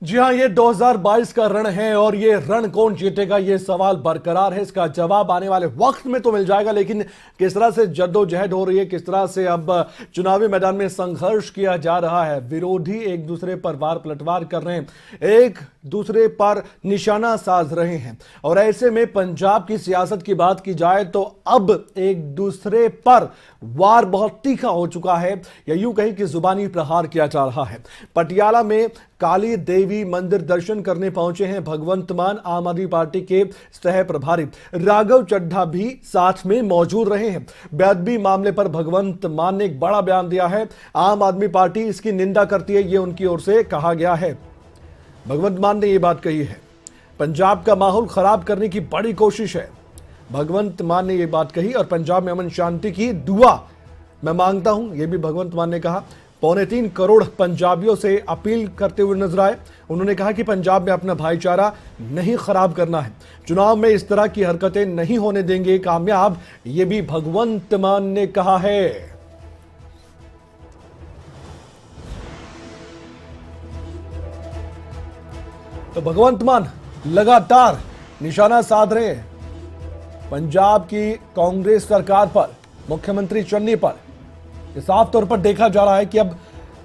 जी हां, ये 2022 का रण है और ये रण कौन जीतेगा, ये सवाल बरकरार है। इसका जवाब आने वाले वक्त में तो मिल जाएगा, लेकिन किस तरह से जद्दोजहद हो रही है, किस तरह से अब चुनावी मैदान में संघर्ष किया जा रहा है, विरोधी एक दूसरे पर वार पलटवार कर रहे हैं, एक दूसरे पर निशाना साध रहे हैं। और ऐसे में पंजाब की सियासत की बात की जाए तो अब एक दूसरे पर वार बहुत तीखा हो चुका है, या यूं कहीं कि जुबानी प्रहार किया जा रहा है। पटियाला में काली देवी मंदिर दर्शन करने पहुंचे हैं भगवंत मान। आम आदमी पार्टी के सह प्रभारी राघव चड्ढा भी साथ में मौजूद रहे हैं। बेअदबी मामले पर भगवंत मान ने एक बड़ा बयान दिया है। आम आदमी पार्टी इसकी निंदा करती है, यह उनकी ओर से कहा गया है। भगवंत मान ने यह बात कही है, पंजाब का माहौल खराब करने की बड़ी कोशिश है। भगवंत मान ने यह बात कही और पंजाब में अमन शांति की दुआ मैं मांगता हूं, यह भी भगवंत मान ने कहा। 3.25 करोड़ पंजाबियों से अपील करते हुए नजर आए। उन्होंने कहा कि पंजाब में अपना भाईचारा नहीं खराब करना है, चुनाव में इस तरह की हरकतें नहीं होने देंगे कामयाब, ये भी भगवंत मान ने कहा है। तो भगवंत मान लगातार निशाना साध रहे हैं पंजाब की कांग्रेस सरकार पर, मुख्यमंत्री चन्नी पर। साफ तौर पर देखा जा रहा है कि अब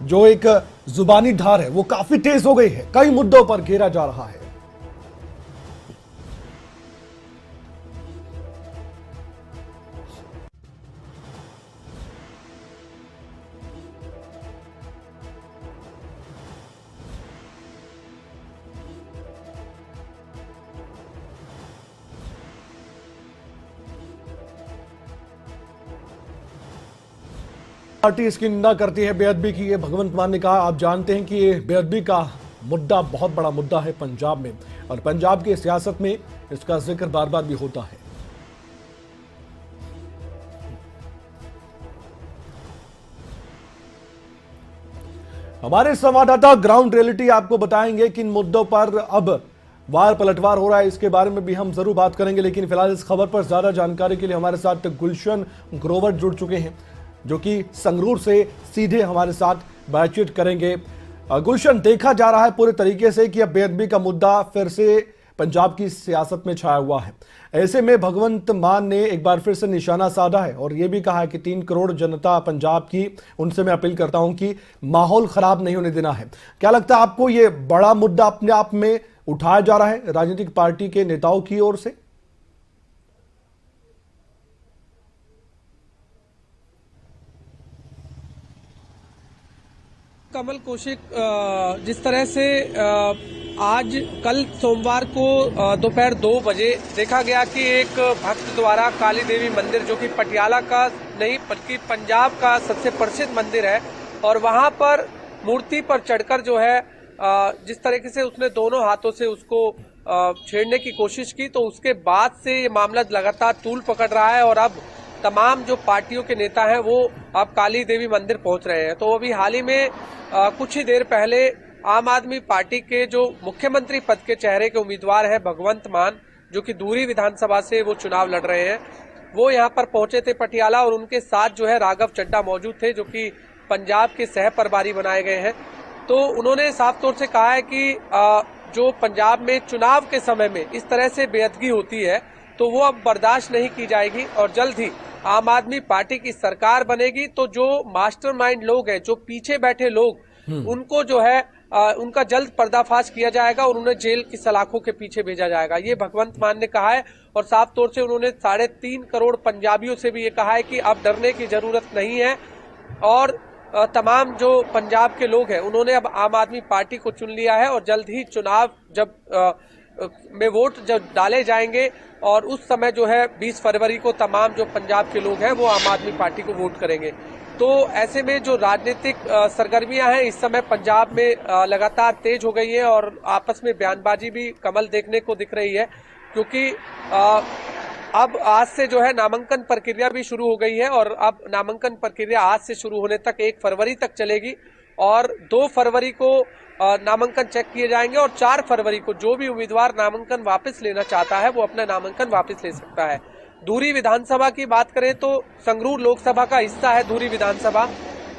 जो एक जुबानी धार है वो काफी तेज हो गई है, कई मुद्दों पर घेरा जा रहा है। पार्टी इसकी निंदा करती है बेअदबी की, ये भगवंत मान ने कहा। आप जानते हैं कि ये बेअदबी का मुद्दा बहुत बड़ा मुद्दा है पंजाब में, और पंजाब की सियासत में इसका जिक्र बार बार भी होता है। हमारे संवाददाता ग्राउंड रियलिटी आपको बताएंगे किन मुद्दों पर अब वार पलटवार हो रहा है, इसके बारे में भी हम जरूर बात करेंगे। लेकिन फिलहाल इस खबर पर ज्यादा जानकारी के लिए हमारे साथ गुलशन ग्रोवर जुड़ चुके हैं, जो कि संगरूर से सीधे हमारे साथ बातचीत करेंगे। गुलशन, देखा जा रहा है पूरे तरीके से कि अब बेअदबी का मुद्दा फिर से पंजाब की सियासत में छाया हुआ है। ऐसे में भगवंत मान ने एक बार फिर से निशाना साधा है और यह भी कहा है कि 3 करोड़ जनता पंजाब की, उनसे मैं अपील करता हूं कि माहौल खराब नहीं होने देना है। क्या लगता है आपको, यह बड़ा मुद्दा अपने आप में उठाया जा रहा है राजनीतिक पार्टी के नेताओं की ओर से? कमल कौशिक, जिस तरह से आज कल सोमवार को दोपहर 2 बजे देखा गया कि एक भक्त द्वारा काली देवी मंदिर, जो कि पटियाला का नहीं बल्कि पंजाब का सबसे प्रसिद्ध मंदिर है, और वहां पर मूर्ति पर चढ़कर जो है जिस तरीके से उसने दोनों हाथों से उसको छेड़ने की कोशिश की, तो उसके बाद से ये मामला लगातार तूल पकड़ रहा है। और अब तमाम जो पार्टियों के नेता हैं वो अब काली देवी मंदिर पहुंच रहे हैं। तो अभी हाल ही में कुछ ही देर पहले आम आदमी पार्टी के जो मुख्यमंत्री पद के चेहरे के उम्मीदवार हैं भगवंत मान, जो कि दूरी विधानसभा से वो चुनाव लड़ रहे हैं, वो यहाँ पर पहुंचे थे पटियाला, और उनके साथ जो है राघव चड्ढा मौजूद थे, जो कि पंजाब के सह प्रभारी बनाए गए हैं। तो उन्होंने साफ तौर से कहा है कि जो पंजाब में चुनाव के समय में इस तरह से बेअदबी होती है तो वो अब बर्दाश्त नहीं की जाएगी, और जल्द ही आम आदमी पार्टी की सरकार बनेगी तो जो मास्टरमाइंड लोग हैं, जो पीछे बैठे लोग, उनको जो है उनका जल्द पर्दाफाश किया जाएगा और उन्हें जेल की सलाखों के पीछे भेजा जाएगा, ये भगवंत मान ने कहा है। और साफ तौर से उन्होंने 3.5 करोड़ पंजाबियों से भी ये कहा है कि अब डरने की जरूरत नहीं है, और तमाम जो पंजाब के लोग हैं उन्होंने अब आम आदमी पार्टी को चुन लिया है, और जल्द ही चुनाव जब में वोट जब डाले जाएंगे, और उस समय जो है 20 फरवरी को तमाम जो पंजाब के लोग हैं वो आम आदमी पार्टी को वोट करेंगे। तो ऐसे में जो राजनीतिक सरगर्मियां हैं इस समय पंजाब में लगातार तेज हो गई है, और आपस में बयानबाजी भी कमल देखने को दिख रही है, क्योंकि अब आज से जो है नामांकन प्रक्रिया भी शुरू हो गई है, और अब नामांकन प्रक्रिया आज से शुरू होने तक 1 फरवरी तक चलेगी, और 2 फरवरी को नामांकन चेक किए जाएंगे, और 4 फरवरी को जो भी उम्मीदवार नामांकन वापस लेना चाहता है वो अपना नामांकन वापस ले सकता है। धूरी विधानसभा की बात करें तो संगरूर लोकसभा का हिस्सा है धूरी विधानसभा,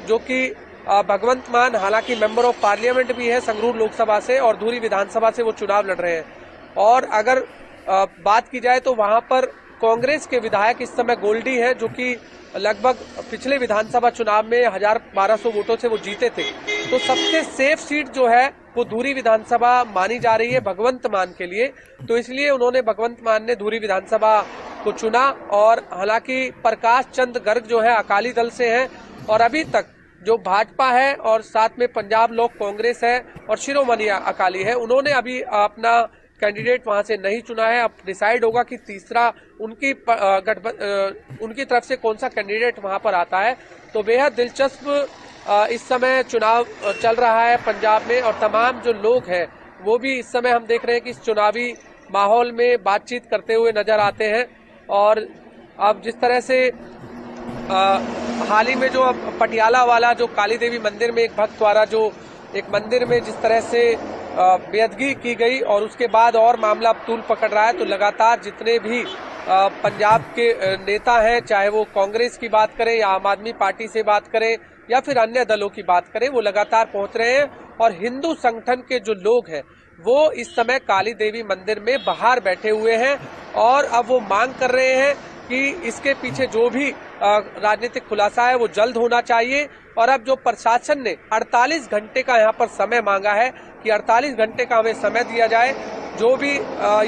जो कि भगवंत मान हालांकि मेंबर ऑफ पार्लियामेंट भी है संगरूर लोकसभा से और धुरी विधानसभा से वो चुनाव लड़ रहे हैं। और अगर बात की जाए तो वहां पर कांग्रेस के विधायक इस समय गोल्डी हैं, जो कि लगभग पिछले विधानसभा चुनाव में 1200 वोटों से वो जीते थे। तो सबसे सेफ सीट जो है वो धुरी विधानसभा मानी जा रही है भगवंत मान के लिए। तो इसलिए उन्होंने भगवंत मान ने धुरी विधानसभा को चुना। और हालांकि प्रकाश चंद गर्ग जो है अकाली दल से हैं और अभी तक जो भाजपा है और साथ में पंजाब लोक कांग्रेस है और शिरोमणि अकाली है, उन्होंने अभी अपना कैंडिडेट वहां से नहीं चुना है। अब डिसाइड होगा कि तीसरा उनकी तरफ से कौन सा कैंडिडेट वहां पर आता है। तो बेहद दिलचस्प इस समय चुनाव चल रहा है पंजाब में और तमाम जो लोग हैं वो भी इस समय हम देख रहे हैं कि इस चुनावी माहौल में बातचीत करते हुए नजर आते हैं। और अब जिस तरह से हाल ही में जो अब पटियाला वाला जो काली देवी मंदिर में एक भक्त द्वारा जो एक मंदिर में जिस तरह से बेअदगी की गई और उसके बाद और मामला अब तूल पकड़ रहा है, तो लगातार जितने भी पंजाब के नेता हैं, चाहे वो कांग्रेस की बात करें या आम आदमी पार्टी से बात करें या फिर अन्य दलों की बात करें, वो लगातार पहुंच रहे हैं। और हिंदू संगठन के जो लोग हैं वो इस समय काली देवी मंदिर में बाहर बैठे हुए हैं और अब वो मांग कर रहे हैं कि इसके पीछे जो भी राजनीतिक खुलासा है वो जल्द होना चाहिए। और अब जो प्रशासन ने 48 घंटे का यहाँ पर समय मांगा है कि 48 घंटे का हमें समय दिया जाए, जो भी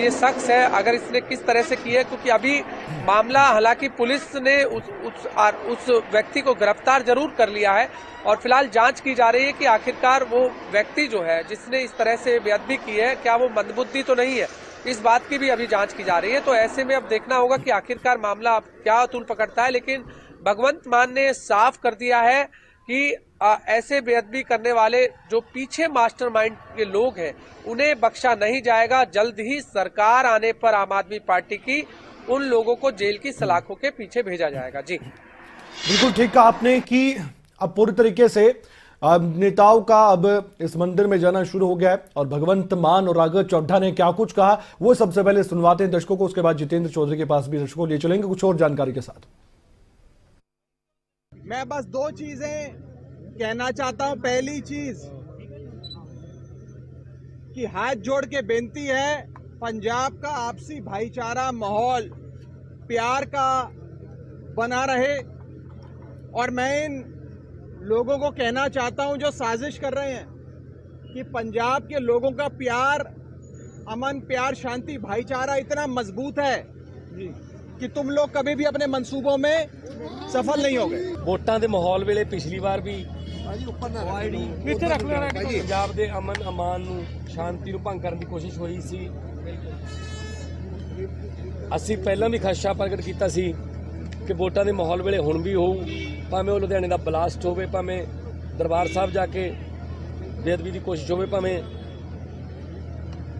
ये शख्स है अगर इसने किस तरह से किया है, क्योंकि अभी मामला हालांकि पुलिस ने उस व्यक्ति को गिरफ्तार जरूर कर लिया है और फिलहाल जांच की जा रही है कि आखिरकार वो व्यक्ति जो है जिसने इस तरह से बेअदबी की है क्या वो मंदबुद्धि तो नहीं है, इस बात की भी अभी जांच की जा रही है। तो ऐसे में अब देखना होगा कि आखिरकार मामला क्या तूल पकड़ता है। लेकिन भगवंत मान ने साफ कर दिया है कि ऐसे बेअदबी करने वाले जो पीछे मास्टरमाइंड के लोग हैं उन्हें बख्शा नहीं जाएगा। जल्द ही सरकार आने पर आम आदमी पार्टी की उन लोगों को जेल की सलाखों के पीछे भेजा जाएगा। जी बिल्कुल ठीक कहा आपने कि अब पूरी तरीके से नेताओं का अब इस मंदिर में जाना शुरू हो गया है और भगवंत मान और राघव चड्ढा ने क्या कुछ कहा वो सबसे पहले सुनवाते हैं दर्शकों को, उसके बाद जितेंद्र चौधरी के पास भी दर्शकों लिए चलेंगे कुछ और जानकारी के साथ। मैं बस दो चीजें कहना चाहता हूं। पहली चीज कि हाथ जोड़ के बेनती है, पंजाब का आपसी भाईचारा माहौल प्यार का बना रहे। और मैं इन लोगों को कहना चाहता हूं जो साजिश कर रहे हैं कि पंजाब के लोगों का प्यार, अमन, प्यार, शांति, भाईचारा इतना मजबूत है कि तुम लोग कभी भी अपने मंसूबों में सफल नहीं हो गए। ਵੋਟਾਂ ਦੇ ਮਾਹੌਲ ਵੇਲੇ ਪਿਛਲੀ ਵਾਰ ਵੀ ਪੰਜਾਬ ਦੇ ਅਮਨ ਅਮਾਨ ਨੂੰ ਸ਼ਾਂਤੀ ਨੂੰ ਭੰਗ ਕਰਨ ਦੀ ਕੋਸ਼ਿਸ਼ ਹੋਈ ਸੀ। ਅਸੀਂ ਪਹਿਲਾਂ ਵੀ ਖਦਸ਼ਾ ਪ੍ਰਗਟ ਕੀਤਾ ਸੀ ਕਿ ਵੋਟਾਂ ਦੇ ਮਾਹੌਲ ਵੇਲੇ ਹੁਣ ਵੀ ਹੋਊ, ਭਾਵੇਂ ਉਹ ਲੁਧਿਆਣੇ ਦਾ ਬਲਾਸਟ ਹੋਵੇ, ਭਾਵੇਂ ਦਰਬਾਰ ਸਾਹਿਬ ਜਾ ਕੇ ਬੇਅਦਬੀ ਦੀ ਕੋਸ਼ਿਸ਼ ਹੋਵੇ, ਭਾਵੇਂ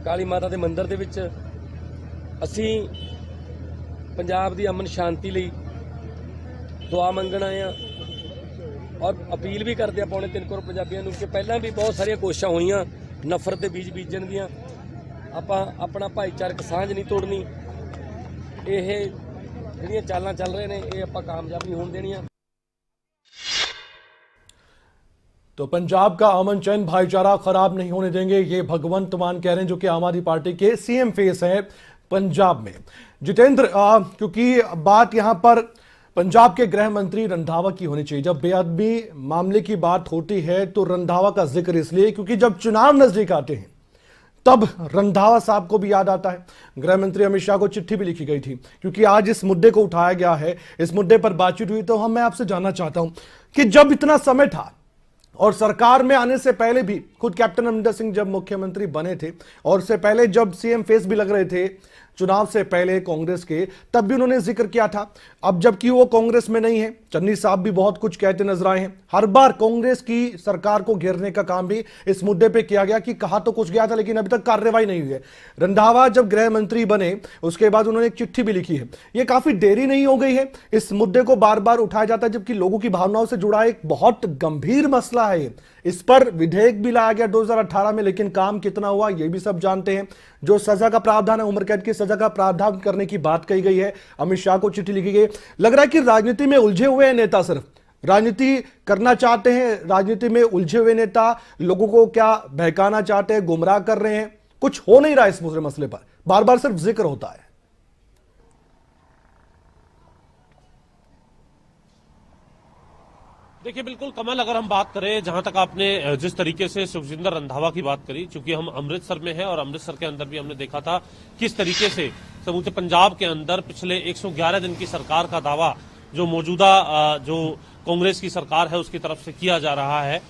ਕਾਲੀ ਮਾਤਾ ਦੇ ਮੰਦਿਰ ਦੇ ਵਿੱਚ। ਅਸੀਂ ਪੰਜਾਬ ਦੀ ਅਮਨ ਸ਼ਾਂਤੀ ਲਈ ਦੁਆ ਮੰਗਣ ਆਏ ਆ ਔਰ ਅਪੀਲ ਵੀ ਕਰਦੇ ਆ ਪੌਣੇ 3 ਕਰੋੜ ਪੰਜਾਬੀਆਂ ਨੂੰ ਕਿ ਪਹਿਲਾਂ ਵੀ ਬਹੁਤ ਸਾਰੀਆਂ ਕੋਸ਼ਿਸ਼ਾਂ ਹੋਈਆਂ ਨਫ਼ਰਤ ਦੇ ਬੀਜ ਬੀਜਣ ਦੀਆਂ। ਆਪਾਂ ਆਪਣਾ ਭਾਈਚਾਰਕ ਸਾਂਝ ਨਹੀਂ ਤੋੜਨੀ। ਇਹ ਜਿਹੜੀਆਂ ਚਾਲਾਂ ਚੱਲ ਰਹੇ ਨੇ ਇਹ ਆਪਾਂ ਕਾਮਯਾਬ ਨਹੀਂ ਹੋਣ ਦੇਣੀਆਂ। तो पंजाब का अमन चैन भाईचारा खराब नहीं होने देंगे, ये भगवंत मान कह रहे हैं जो कि आम आदमी पार्टी के सीएम फेस हैं पंजाब में। जितेंद्र, क्योंकि बात यहां पर पंजाब के गृह मंत्री रंधावा की होनी चाहिए। जब बेअदबी मामले की बात होती है तो रंधावा का जिक्र इसलिए क्योंकि जब चुनाव नजदीक आते हैं तब रंधावा साहब को भी याद आता है। गृह मंत्री अमित शाह को चिट्ठी भी लिखी गई थी क्योंकि आज इस मुद्दे को उठाया गया है, इस मुद्दे पर बातचीत हुई। तो मैं आपसे जानना चाहता हूं कि जब इतना समय था और सरकार में आने से पहले भी खुद कैप्टन अमरिंदर सिंह जब मुख्यमंत्री बने थे और उससे पहले जब सीएम फेस भी लग रहे थे चुनाव से पहले कांग्रेस के, तब भी उन्होंने जिक्र किया था। अब जबकि वो कांग्रेस में नहीं है, चन्नी साहब भी बहुत कुछ कहते नजर आए हैं। हर बार कांग्रेस की सरकार को घेरने का काम भी इस मुद्दे पे किया गया कि कहा तो कुछ गया था लेकिन अभी तक कार्रवाई नहीं हुई है। रंधावा जब गृह मंत्री बने उसके बाद उन्होंने एक चिट्ठी भी लिखी है। ये काफी देरी नहीं हो गई है? इस मुद्दे को बार बार उठाया जाता है जबकि लोगों की भावनाओं से जुड़ा एक बहुत गंभीर मसला है। इस पर विधेयक भी लाया गया 2018 में, लेकिन काम कितना हुआ ये भी सब जानते हैं। जो सजा का प्रावधान है, उम्र कैद की सजा का प्रावधान करने की बात कही गई है, अमित शाह को चिट्ठी लिखी गई। लग रहा है कि राजनीति में उलझे हुए हैं नेता सिर्फ राजनीति करना चाहते हैं, राजनीति में उलझे हुए नेता लोगों को क्या बहकाना चाहते हैं, गुमराह कर रहे हैं? कुछ हो नहीं रहा इस पूरे मसले पर, बार बार सिर्फ जिक्र होता है। देखिए बिल्कुल कमल, अगर हम बात करें, जहां तक आपने जिस तरीके से सुखजिंदर रंधावा की बात करी, चूंकि हम अमृतसर में हैं और अमृतसर के अंदर भी हमने देखा था किस तरीके से समूचे पंजाब के अंदर पिछले 111 दिन की सरकार का दावा जो मौजूदा जो कांग्रेस की सरकार है उसकी तरफ से किया जा रहा है,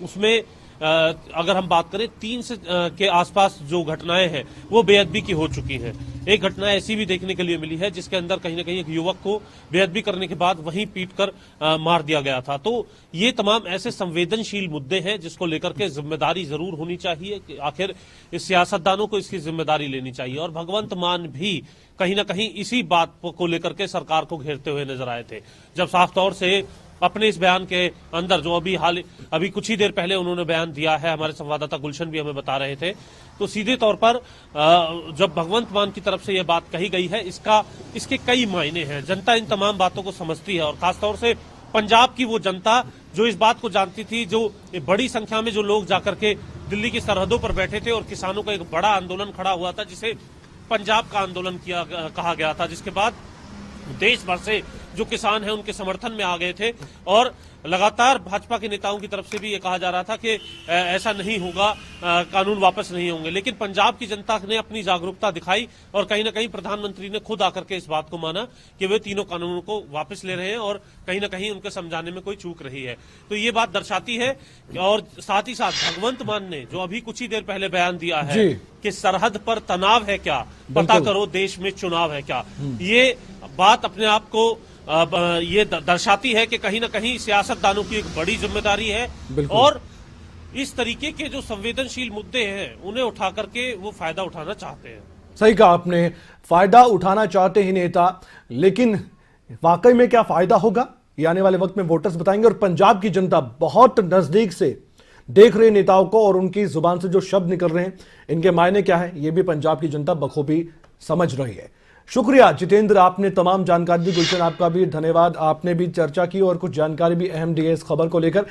उसमें अगर हम बात करें 3 से के आसपास जो घटनाएं हैं वो बेअदबी की हो चुकी हैं। एक घटना ऐसी भी देखने के लिए मिली है जिसके अंदर कहीं ना कहीं एक युवक को बेअदबी करने के बाद वहीं पीटकर मार दिया गया था। तो ये तमाम ऐसे संवेदनशील मुद्दे हैं जिसको लेकर के जिम्मेदारी जरूर होनी चाहिए कि आखिर इस सियासतदानों को इसकी जिम्मेदारी लेनी चाहिए। और भगवंत मान भी कहीं ना कहीं इसी बात को लेकर के सरकार को घेरते हुए नजर आए थे, जब साफ तौर से अपने इस बयान के अंदर जो अभी कुछ ही देर पहले उन्होंने बयान दिया है, हमारे संवाददाता गुलशन भी हमें बता रहे थे, तो सीधे तौर पर जब भगवंत मान की तरफ से यह बात कही गई है, इसके कई मायने हैं। जनता इन तमाम बातों को समझती है और खासतौर से पंजाब की वो जनता जो इस बात को जानती थी, जो बड़ी संख्या में जो लोग जाकर के दिल्ली की सरहदों पर बैठे थे और किसानों का एक बड़ा आंदोलन खड़ा हुआ था जिसे पंजाब का आंदोलन कहा गया था, जिसके बाद देश भर से जो किसान हैं उनके समर्थन में आ गए थे। और लगातार भाजपा के नेताओं की तरफ से भी ये कहा जा रहा था कि ऐसा नहीं होगा, कानून वापस नहीं होंगे, लेकिन पंजाब की जनता ने अपनी जागरूकता दिखाई और कहीं ना कहीं प्रधानमंत्री ने खुद आकर के इस बात को माना कि वे तीनों कानूनों को वापस ले रहे हैं और कहीं ना कहीं उनके समझाने में कोई चूक रही है। तो ये बात दर्शाती है। और साथ ही साथ भगवंत मान ने जो अभी कुछ ही देर पहले बयान दिया है कि सरहद पर तनाव है क्या, पता करो देश में चुनाव है क्या, ये बात अपने आप को ये दर्शाती है कि कहीं ना कहीं सियासतदानों की एक बड़ी जिम्मेदारी है और इस तरीके के जो संवेदनशील मुद्दे हैं उन्हें उठा करके वो फायदा उठाना चाहते हैं। सही कहा आपने, फायदा उठाना चाहते हैं नेता, लेकिन वाकई में क्या फायदा होगा ये आने वाले वक्त में वोटर्स बताएंगे। और पंजाब की जनता बहुत नजदीक से देख रहे नेताओं को और उनकी जुबान से जो शब्द निकल रहे हैं इनके मायने क्या है ये भी पंजाब की जनता बखूबी समझ रही है। शुक्रिया जितेंद्र, आपने तमाम जानकारी दी। गुलशन, आपका भी धन्यवाद, आपने भी चर्चा की और कुछ जानकारी भी अहम दी है इस खबर को लेकर।